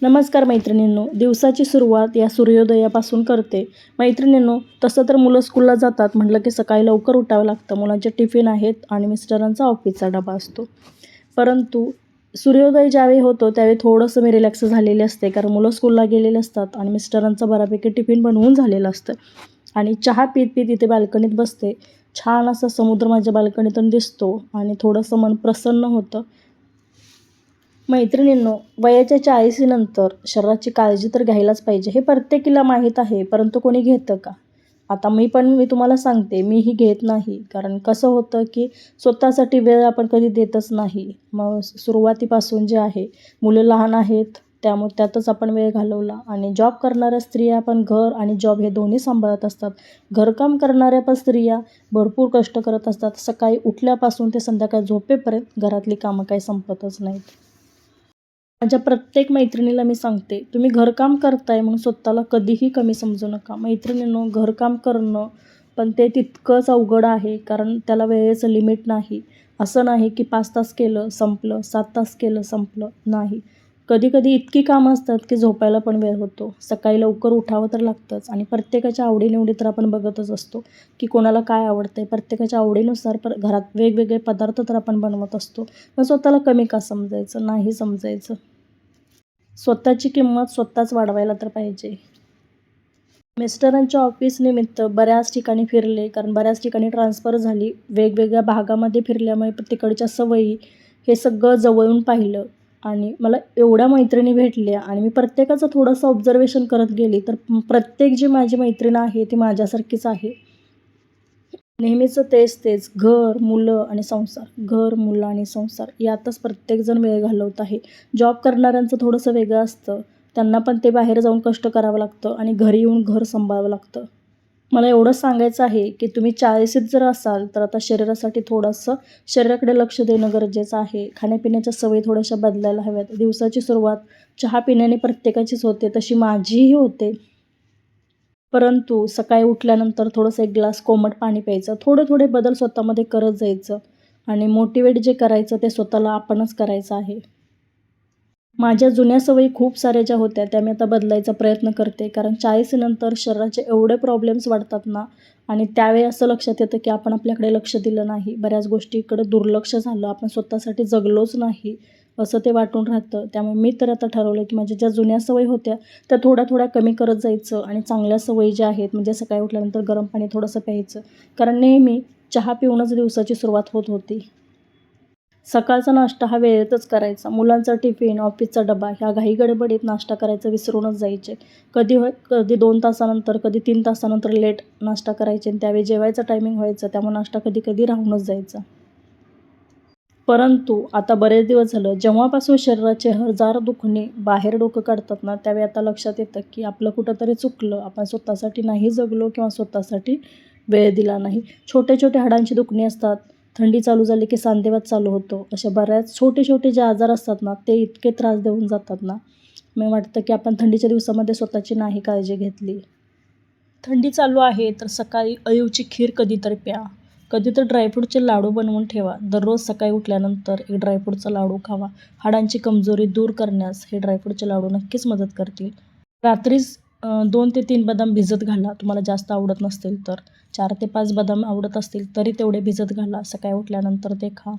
नमस्कार मैत्रिणींनो, दिवसाची सुरुवात या सूर्योदयापासून करते. मैत्रिणींनो, तसं तर मुलं स्कूलला जातात म्हटलं की सकाळी लवकर उठावं लागतं. मुलांचे टिफिन आहेत आणि मिस्टरांचा ऑफिसचा डबा असतो. परंतु सूर्योदय ज्यावेळी होतो त्यावेळी थोडंसं मी रिलॅक्स झालेले असते, कारण मुलं स्कूलला गेलेले असतात आणि मिस्टरांचं बऱ्यापैकी टिफिन बनवून झालेलं असतं. आणि चहा पीत पीत इथे बाल्कनीत बसते. छान असा समुद्र माझ्या बाल्कनीतून दिसतो आणि थोडंसं मन प्रसन्न होतं. मैत्रिणींनो, वयाच्या 40 नंतर शरीराची काळजी तर घ्यायलाच पाहिजे, हे प्रत्येकीला माहीत आहे. परंतु कोणी घेतं का? आता मी तुम्हाला सांगते, मीही घेत नाही. कारण कसं होतं की स्वतःसाठी वेळ आपण कधी देतच नाही. मग सुरुवातीपासून जे आहे, मुलं लहान आहेत त्यामुळे त्यातच आपण वेळ घालवला. आणि जॉब करणाऱ्या स्त्रिया पण घर आणि जॉब हे दोन्ही सांभाळत असतात. घरकाम करणाऱ्या पण स्त्रिया भरपूर कष्ट करत असतात. सकाळी उठल्यापासून ते संध्याकाळी झोपेपर्यंत घरातली कामं काही संपतच नाहीत. माझ्या प्रत्येक मैत्रिणीला मी सांगते, तुम्ही घरकाम करताय म्हणून स्वतःला कधीही कमी समजू नका. मैत्रिणींनो, घरकाम करणं पण ते तितकंच अवघड आहे, कारण त्याला वेळेचं लिमिट नाही. असं नाही की 5 तास केलं संपलं, 7 तास केलं संपलं, नाही. कधी-कधी इतकी कामं असतात की झोपायला पण वेळ होतो. सकाळी लवकर उठावं तर लागतंच आणि प्रत्येकाच्या आवडीनिवडी तर आपण बघतच असतो की कोणाला काय आवडतंय. प्रत्येकाच्या आवडीनुसार घरात वेगवेगळे पदार्थ तर आपण बनवत असतो. मग स्वतःला कमी का समजायचं? नाही समजायचं. स्वतःची किंमत स्वतःच वाढवायला तर पाहिजे. मिस्टरांच्या ऑफिसनिमित्त बऱ्याच ठिकाणी फिरले, कारण बऱ्याच ठिकाणी ट्रान्सफर झाली. वेगवेगळ्या भागामध्ये फिरल्यामुळे तिकडच्या सवयी हे सगळं जवळून पाहिलं आणि मला एवढ्या मैत्रिणी भेटल्या आणि मी प्रत्येकाचं थोडंसं ऑब्झर्वेशन करत गेली, तर प्रत्येक जी माझी मैत्रीण आहे ती माझ्यासारखीच आहे. नेहमीचं तेच घर, मुलं आणि संसार. घर, मुलं आणि संसार यातच प्रत्येकजण वेळ घालवत आहे. जॉब करणाऱ्यांचं थोडंसं वेगळं असतं. त्यांना पण ते बाहेर जाऊन कष्ट करावं लागतं आणि घरी येऊन घर सांभाळावं लागतं. मला एवढंच सांगायचं आहे की तुम्ही 40शीत जर असाल तर आता शरीरासाठी थोडंसं शरीराकडे लक्ष देणं गरजेचं आहे. खाण्यापिण्याच्या सवयी थोड्याशा बदलायला हव्यात. दिवसाची सुरुवात चहा पिण्याने प्रत्येकाचीच होते, तशी माझीही होते. परंतु सकाळी उठल्यानंतर थोडंसं एक ग्लास कोमट पाणी प्यायचं. थोडे बदल स्वतःमध्ये करत जायचं आणि मोटिवेट जे करायचं ते स्वतःला आपणच करायचं आहे. माझ्या जुन्या सवयी खूप साऱ्या ज्या होत्या त्या मी आता बदलायचा प्रयत्न करते. कारण 40 नंतर शरीराचे एवढे प्रॉब्लेम्स वाढतात ना, आणि त्यावेळी असं लक्षात येतं की आपण आपल्याकडे लक्ष दिलं नाही. बऱ्याच गोष्टीकडे दुर्लक्ष झालं. आपण स्वतःसाठी जगलोच नाही, असं ते वाटून राहतं. त्यामुळे मी तर आता ठरवलं की माझ्या ज्या जुन्या सवयी होत्या त्या थोड्या कमी करत जायचं आणि चांगल्या सवयी ज्या आहेत, म्हणजे सकाळी उठल्यानंतर गरम पाणी थोडंसं प्यायचं. कारण नेहमी चहा पिऊनच दिवसाची सुरुवात होत होती. सकाळचा नाश्ता हा वेळेतच करायचा. मुलांचा टिफिन, ऑफिसचा डबा ह्या घाईगडबडीत नाश्ता करायचा विसरूनच जायचे. कधी 2 तासानंतर, कधी 3 तासानंतर लेट नाश्ता करायचे आणि त्यावेळी जेवायचं टायमिंग व्हायचं, त्यामुळे नाश्ता कधी राहूनच जायचा. परंतु आता बरेच दिवस झालं, जेव्हापासून शरीराचे हजार दुखणे बाहेर डोकं काढतात ना, त्यावेळी आता लक्षात येतं की आपलं कुठंतरी चुकलं. आपण स्वतःसाठी नाही जगलो किंवा स्वतःसाठी वेळ दिला नाही. छोटे हाडांची दुखणी असतात. थंडी चालू झाली की सांधेवात चालू होतो. अशा बऱ्याच छोटे जे आजार असतात ना, ते इतके त्रास देऊन जातात ना, मला वाटतं की आपण थंडीच्या दिवसामध्ये स्वतःची नाही काळजी घेतली. थंडी चालू आहे तर सकाळी अळीवची खीर कधीतरी प्या. कधी तर ड्रायफ्रूटचे लाडू बनवून ठेवा. दररोज सकाळी उठल्यानंतर एक ड्रायफ्रूटचा लाडू खावा. हाडांची कमजोरी दूर करण्यास हे ड्रायफ्रूटचे लाडू नक्कीच मदत करतील. रात्रीच 2 ते 3 बदाम भिजत घाला. तुम्हाला जास्त आवडत नसतील तर. 4 ते 5 बदाम आवडत असतील तरी तेवढे भिजत घाला. सकाळी उठल्यानंतर ते खा.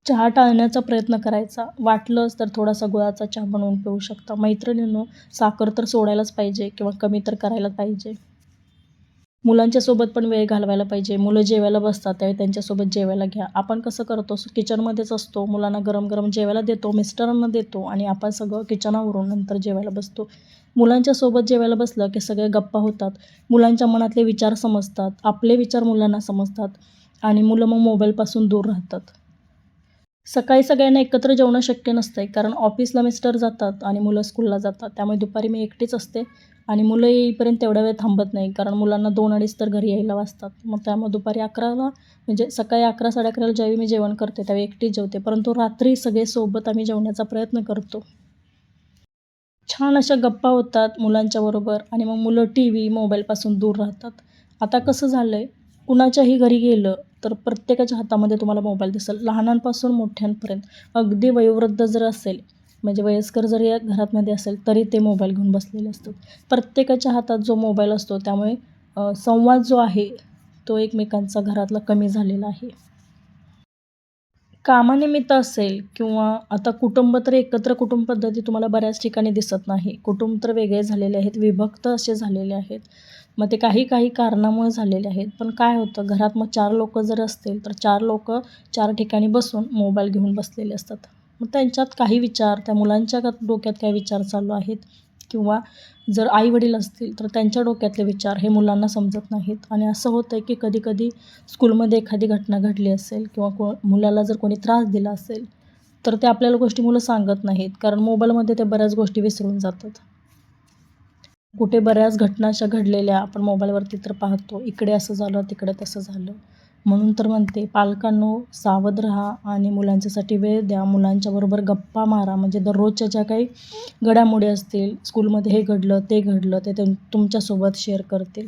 चहा टाळण्याचा प्रयत्न करायचा. वाटलंच तर थोडासा गुळाचा चहा बनवून पिऊ शकता. मैत्रिणींनो, साखर तर सोडायलाच पाहिजे किंवा कमी तर करायला पाहिजे. मुलांच्यासोबत पण वेळ घालवायला पाहिजे. मुलं जेवायला बसतात त्यावेळी त्यांच्यासोबत जेवायला घ्या. आपण कसं करतो, किचनमध्येच असतो, मुलांना गरम जेवायला देतो, मिस्टरांना देतो आणि आपण सगळं किचनावरून नंतर जेवायला बसतो. मुलांच्यासोबत जेवायला बसलं की सगळे गप्पा होतात. मुलांच्या मनातले विचार समजतात. आपले विचार मुलांना समजतात आणि मुलं मग मोबाईलपासून दूर राहतात. सकाळी सगळ्यांना एकत्र जेवणं शक्य नसतंय, कारण ऑफिसला मिस्टर जातात आणि मुलं स्कूलला जातात. त्यामुळे दुपारी मी एकटीच असते आणि मुलं येईपर्यंत तेवढा वेळ थांबत नाही, कारण मुलांना 2-2:30 तर घरी यायला वाजतात. मग त्यामुळे दुपारी 11ला, म्हणजे सकाळी 11-11:30ला ज्यावेळी मी जेवण करते त्यावेळी एकटीच जेवते. परंतु रात्री सगळे सोबत आम्ही जेवण्याचा प्रयत्न करतो. छान अशा गप्पा होतात मुलांच्याबरोबर आणि मग मुलं टीव्ही, मोबाईलपासून दूर राहतात. आता कसं झालं आहे, कुणाच्याही घरी गेलं तर प्रत्येकाच्या हातामध्ये तुम्हाला मोबाईल दिसेल, लहानांपासून मोठ्यांपर्यंत. अगदी वयोवृद्ध जर असेल म्हणजे वयस्कर जरी या घरामध्ये असेल तरी ते मोबाईल घेऊन बसलेले असतात. प्रत्येकाच्या हातात जो मोबाईल असतो त्यामुळे संवाद जो आहे तो एकमेकांचा घरातला कमी झालेला आहे. कामानिमित्त असेल किंवा आता कुटुंब तर एकत्र कुटुंब पद्धती तुम्हाला बऱ्याच ठिकाणी दिसत नाही. कुटुंब तर वेगळे झालेले आहेत, विभक्त असे झालेले आहेत. मग ते काही काही कारणामुळे झालेले आहेत. पण काय होतं घरात मग 4 लोकं जर असतील तर 4 लोकं 4 ठिकाणी बसून मोबाईल घेऊन बसलेले असतात. मग त्यांच्यात काही विचार त्या मुलांच्या डोक्यात काय विचार चालू आहेत किंवा जर आई-वडील असतील तर त्यांच्या डोक्यातले विचार हे मुलांना समजत नाहीत आणि असं होतं आहे की कधी-कधी स्कूलमध्ये एखादी घटना घडली असेल किंवा मुलाला जर कोणी त्रास दिला असेल, तर ते आपल्याला गोष्टी मुलं सांगत नाहीत. कारण मोबाईलमध्ये ते बऱ्याच गोष्टी विसरून जातात. कुठे बऱ्याच घटना अशा घडलेल्या आपण मोबाईलवरती तर पाहतो. इकडे असं झालं, तिकडे तसं झालं. म्हणून तर म्हणते पालकांनो सावध राहा आणि मुलांच्यासाठी वेळ द्या. मुलांच्याबरोबर गप्पा मारा. म्हणजे दररोजच्या ज्या काही घडामोडी असतील, स्कूलमध्ये हे घडलं, ते घडलं, ते तुमच्यासोबत शेअर करतील.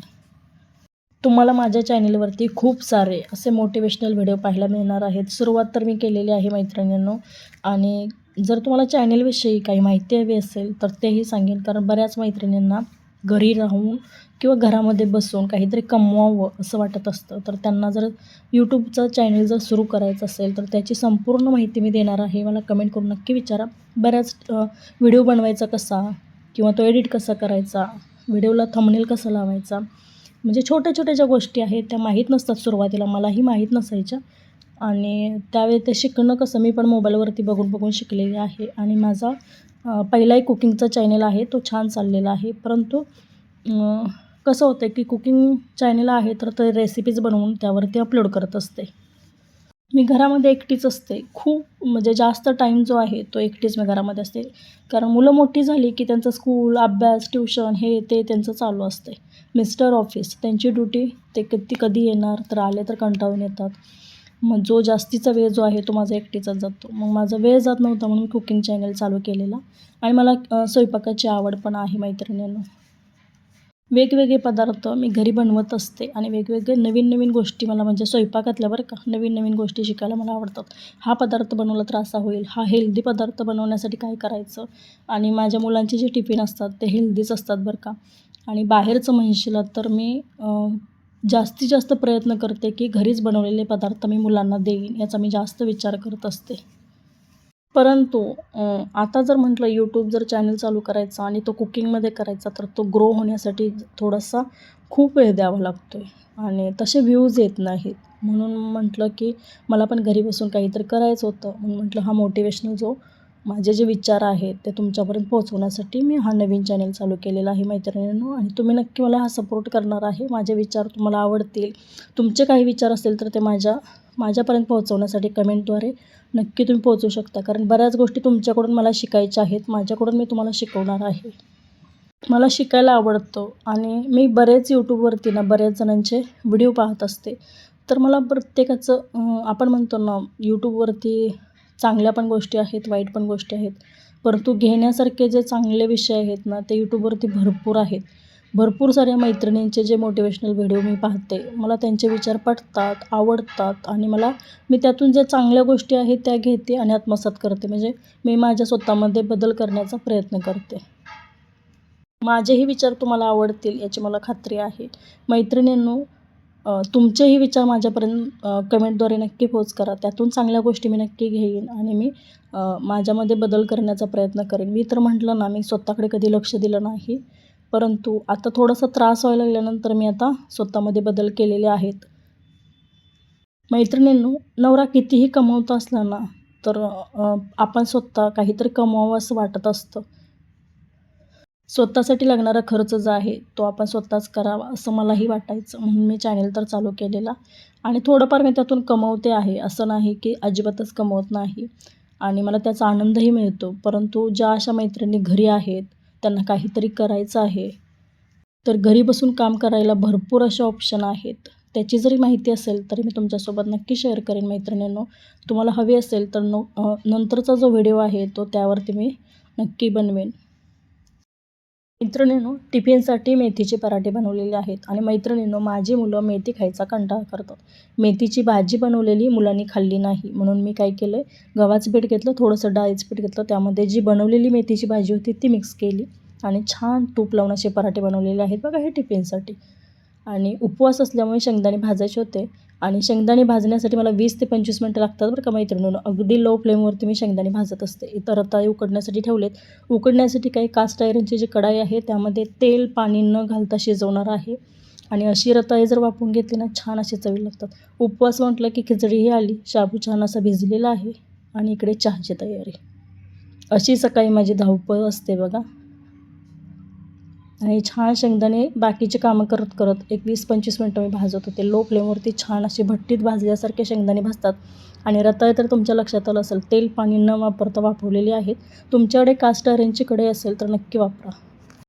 तुम्हाला माझ्या चॅनेलवरती खूप सारे असे मोटिवेशनल व्हिडिओ पाहायला मिळणार आहेत. सुरुवात तर मी केलेली आहे मैत्रिणींनो आणि जर तुम्हाला चॅनेलविषयी काही माहिती हवी असेल तर तेही सांगेन. कारण बऱ्याच मैत्रिणींना घरी राहून किंवा घरामध्ये बसून काहीतरी कमवावं असं वाटत असतं. तर त्यांना जर यूट्यूबचं चॅनल जर सुरू करायचं असेल तर त्याची संपूर्ण माहिती मी देणार आहे. मला कमेंट करून नक्की विचारा. बऱ्याच व्हिडिओ बनवायचा कसा किंवा तो एडिट कसा करायचा, व्हिडिओला थंबनेल कसा लावायचा, म्हणजे छोट्या-छोट्या ज्या गोष्टी आहेत त्या माहीत नसतात सुरुवातीला. मलाही माहीत नसायच्या आणि त्यावेळी ते शिकणं कसं मी पण मोबाईलवरती बघून शिकलेली आहे आणि माझा पहिलाही कुकिंगचा चॅनल आहे. तो छान चाललेला आहे. परंतु कसं होतं की कुकिंग चॅनल आहे तर ते रेसिपीज बनवून त्यावरती अपलोड करत असते. मी घरामध्ये एकटीच असते. खूप म्हणजे जास्त टाईम जो आहे तो एकटीच मी घरामध्ये असते. कारण मुलं मोठी झाली की त्यांचं स्कूल, अभ्यास, ट्युशन हे ते त्यांचं चालू असते. मिस्टर ऑफिस त्यांची ड्युटी ते कधी येणार तर आले तर कंटाळून येतात. मग जो जास्तीचा वेळ जो आहे तो माझा एकटीचाच जातो. मग माझा वेळ जात नव्हता म्हणून मी कुकिंग चॅनल चालू केलेला आणि मला स्वयंपाकाची आवड पण आहे मैत्रिणींनो. वेगवेगळे पदार्थ मी घरी बनवत असते आणि वेगवेगळे नवीन गोष्टी मला म्हणजे स्वयंपाकातल्या बरं का नवीन गोष्टी शिकायला मला आवडतात. हा पदार्थ बनवला तर असा होईल, हा हेल्दी पदार्थ बनवण्यासाठी काय करायचं आणि माझ्या मुलांचे जे टिफिन असतात ते हेल्दीच असतात बरं का. आणि बाहेरचं म्हणशील तर मी जास्तीत जास्त प्रयत्न करते की घरीच बनवलेले पदार्थ मी मुलांना देईन याचा मी जास्त विचार करत असते. परंतु आता जर म्हटलं यूट्यूब जर चॅनल चालू करायचा आणि तो कुकिंगमध्ये करायचा तर तो ग्रो होण्यासाठी थोडासा खूप वेळ द्यावा लागतो आहे आणि तसे व्ह्यूज येत नाहीत. म्हणून म्हटलं की मला पण घरी बसून काहीतरी करायचं होतं. म्हणून म्हटलं हा मोटिवेशनल जो माझे जे विचार आहेत ते तुमच्यापर्यंत पोहोचवण्यासाठी मी हा नवीन चॅनल चालू केलेला आहे मैत्रिणींनो आणि तुम्ही नक्की मला हा सपोर्ट करणार आहे. माझे विचार तुम्हाला आवडतील. तुमचे काही विचार असतील तर ते माझ्यापर्यंत पोहोचवण्यासाठी कमेंटद्वारे नक्की तुम्ही पोहोचू शकता. कारण बऱ्याच गोष्टी तुमच्याकडून मला शिकायच्या आहेत. माझ्याकडून मी तुम्हाला शिकवणार आहे. मला शिकायला आवडतं आणि मी बरेच यूट्यूबवरती ना बऱ्याच जणांचे व्हिडिओ पाहत असते. तर मला प्रत्येकाचं आपण म्हणतो ना यूट्यूबवरती चांगल्या पण गोष्टी आहेत, वाईट पण गोष्टी आहेत. परंतु घेण्यासारखे जे चांगले विषय आहेत ना ते यूट्यूबवरती भरपूर आहेत. भरपूर साऱ्या मैत्रिणींचे जे मोटिवेशनल व्हिडिओ मी पाहते. मला त्यांचे विचार पटतात, आवडतात आणि मी त्यातून ज्या चांगल्या गोष्टी आहेत त्या घेते आणि आत्मसात करते. म्हणजे मी माझ्या स्वतःमध्ये बदल करण्याचा प्रयत्न करते. माझेही विचार तुम्हाला आवडतील याची मला खात्री आहे. मैत्रिणींनो तुमचेही विचार माझ्यापर्यंत कमेंटद्वारे नक्की पोच करा. त्यातून चांगल्या गोष्टी मी नक्की घेईन आणि मी माझ्यामध्ये बदल करण्याचा प्रयत्न करेन. मी तर म्हटलं ना मी स्वतःकडे कधी लक्ष दिलं नाही. परंतु आता थोडासा त्रास व्हायला लागल्यानंतर मी आता स्वतःमध्ये बदल केलेले आहेत. मैत्रिणींनो नवरा कितीही कमवत असला ना तर आपण स्वतः काहीतरी कमवावं असं वाटत असतं. स्वतःसाठी लागणारा खर्च जो आहे तो आपण स्वतःच करावा असं मलाही वाटायचं. म्हणून मी चॅनल तर चालू केलेला आणि थोडंफार मी त्यातून कमवते आहे. असं नाही की अजिबातच कमवत नाही आणि मला त्याचा आनंदही मिळतो. परंतु ज्या अशा मैत्रिणी घरी आहेत त्यांना काहीतरी करायचं आहे तर घरी बसून काम करायला भरपूर असे ऑप्शन आहेत. त्याची जरी माहिती असेल तरी मी तुमच्यासोबत नक्की शेअर करेन मैत्रिणींनो. तुम्हाला हवी असेल तर नंतरचा जो व्हिडिओ आहे तो त्यावरती मी नक्की बनवेन. मैत्रिणींनो, टिफिनसाठी मेथीचे पराठे बनवलेले आहेत आणि मैत्रिणींनो, माझी मुलं मेथी खायचा कंटाळा करतात. मेथीची भाजी बनवलेली मुलांनी खाल्ली नाही, म्हणून मी काय केलं, गव्हाचं पीठ घेतलं, थोडंसं डाळीचं पीठ घेतलं, त्यामध्ये जी बनवलेली मेथीची भाजी होती ती मिक्स केली आणि छान तूप लावून असे पराठे बनवलेले आहेत बघा हे टिफिनसाठी. आणि उपवास असल्यामुळे शेंगदाणे भाजायचे होते आणि शेंगदाणे भाजण्यासाठी मला 20 ते 25 मिनटं लागतात बरं का मैत्रिणींनो. अगदी लो फ्लेमवरती मी शेंगदाणे भाजत असते. इतर रताळे उकडण्यासाठी ठेवलेत. उकडण्यासाठी काही कास्ट आयरनची जी कढाई आहे त्यामध्ये तेल पाणी न घालता शिजवणार आहे आणि अशी रताळे जर वापरून घेतली ना छान असे चवी लागतात. उपवास म्हटलं की खिचडीही आली, शाबू छान असा भिजलेला आहे आणि इकडे चहाची तयारी. अशी सकाळी माझी धावपळ असते बघा. आणि छान शेंगदाणे बाकीचे कामं करत करत एक 20-25 मिनटं मी भाजत होते. लो फ्लेमवरती छान असे भट्टीत भाजल्यासारखे शेंगदाणे भाजतात. आणि रताळे तर तुमच्या लक्षात आलं असेल, तेल पाणी न वापरता वाफवलेले आहेत. तुमच्याकडे कास्ट आयरनची कढई असेल तर नक्की वापरा.